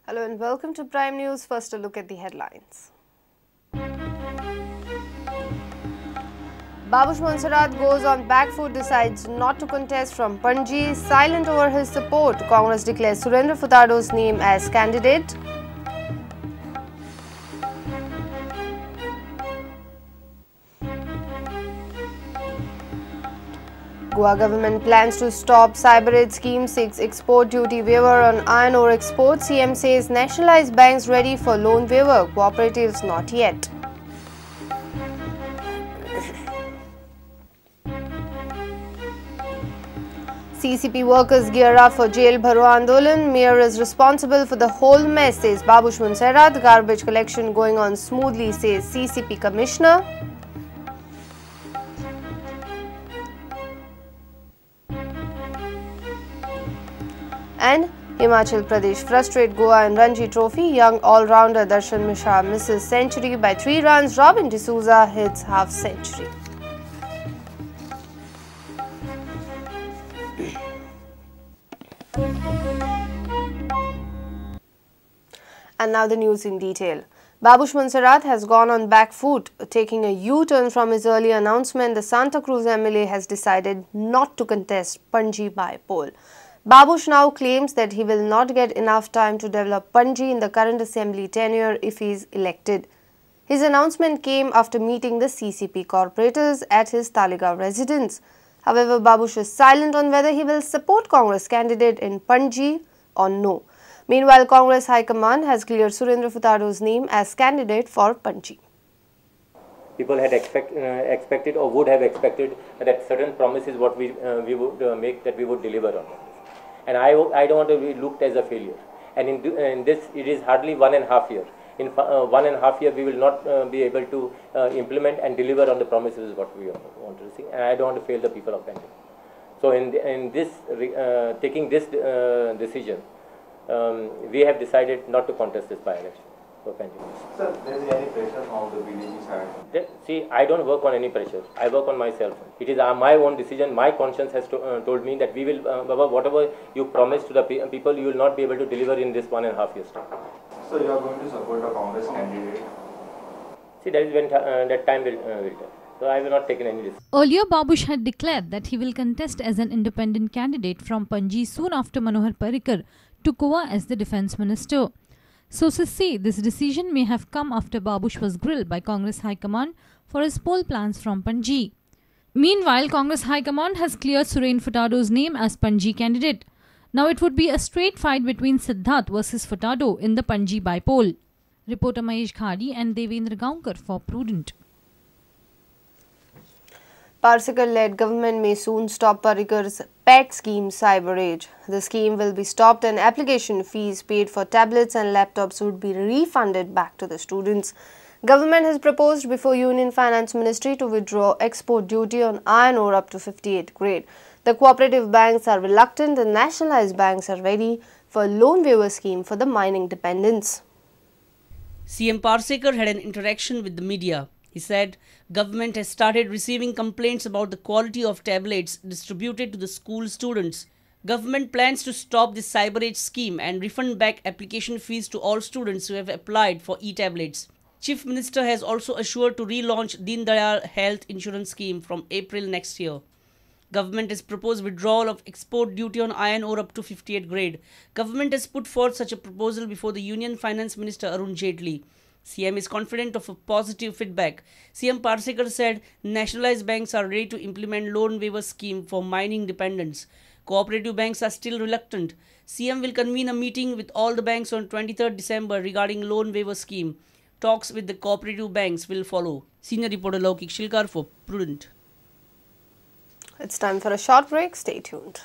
Hello and welcome to Prime News. First, a look at the headlines. Babush Monserrate goes on back foot, decides not to contest from Panaji, silent over his support. Congress declares Surendra Furtado's name as candidate. Goa government plans to stop cyber aid scheme, seeks export duty waiver on iron ore exports. CM says nationalized banks ready for loan waiver, cooperatives not yet. CCP workers gear up for jail bharo Andolan. Mayor is responsible for the whole mess, says Babush Monserrate. Garbage collection going on smoothly, says CCP commissioner. And Himachal Pradesh frustrate Goa in Ranji Trophy. Young all-rounder Darshan Mishra misses century by 3 runs. Robin D'Souza hits half-century. And now the news in detail. Babush Monserrate has gone on back foot, taking a U-turn from his earlier announcement. The Santa Cruz MLA has decided not to contest Panaji by poll. Babush now claims that he will not get enough time to develop Panaji in the current assembly tenure if he is elected. His announcement came after meeting the CCP corporators at his Talegaon residence. However, Babush is silent on whether he will support Congress candidate in Panaji or no. Meanwhile, Congress High Command has cleared Surendra Furtado's name as candidate for Panaji. People had expected or would have expected that certain promises what we would make, that we would deliver on. And I don't want to be looked as a failure. And in this, it is hardly 1.5 years. In 1.5 years, we will not be able to implement and deliver on the promises what we want to see. And I don't want to fail the people of Panaji. So in this, taking this decision, we have decided not to contest this by-election for Panaji. Sir, there is any pressure from the BJP side? See, I don't work on any pressure. I work on myself. It is my own decision. My conscience has told me that we will, Baba, whatever you promise to the people, you will not be able to deliver in this 1.5 years time. So you are going to support a Congress candidate? See, that is when that time will tell. So I will not take any risk. Earlier, Babush had declared that he will contest as an independent candidate from Panaji soon after Manohar Parrikar took over as the defence minister. Sources say this decision may have come after Babush was grilled by Congress High Command for his poll plans from Panaji. Meanwhile, Congress High Command has cleared Surendra Furtado's name as Panaji candidate. Now it would be a straight fight between Siddharth versus Furtado in the Panaji by-poll. Reporter Mahesh Khadi and Devendra Gaunkar for Prudent. Parsikar-led government may soon stop Parrikar's pet scheme Cyber Age. The scheme will be stopped and application fees paid for tablets and laptops would be refunded back to the students. Government has proposed before Union Finance Ministry to withdraw export duty on iron ore up to 58 grade. The cooperative banks are reluctant and nationalized banks are ready for a loan waiver scheme for the mining dependents. CM Parsekar had an interaction with the media. He said, government has started receiving complaints about the quality of tablets distributed to the school students. Government plans to stop this Cyber Age scheme and refund back application fees to all students who have applied for e-tablets. Chief Minister has also assured to relaunch Deen Dayal Health Insurance Scheme from April next year. Government has proposed withdrawal of export duty on iron ore up to 58 grade. Government has put forth such a proposal before the Union Finance Minister Arun Jaitley. CM is confident of a positive feedback. CM Parsekar said nationalized banks are ready to implement loan waiver scheme for mining dependents. Cooperative banks are still reluctant. CM will convene a meeting with all the banks on 23rd December regarding loan waiver scheme. Talks with the cooperative banks will follow. Senior reporter Laukik Shilkar for Prudent. It's time for a short break. Stay tuned.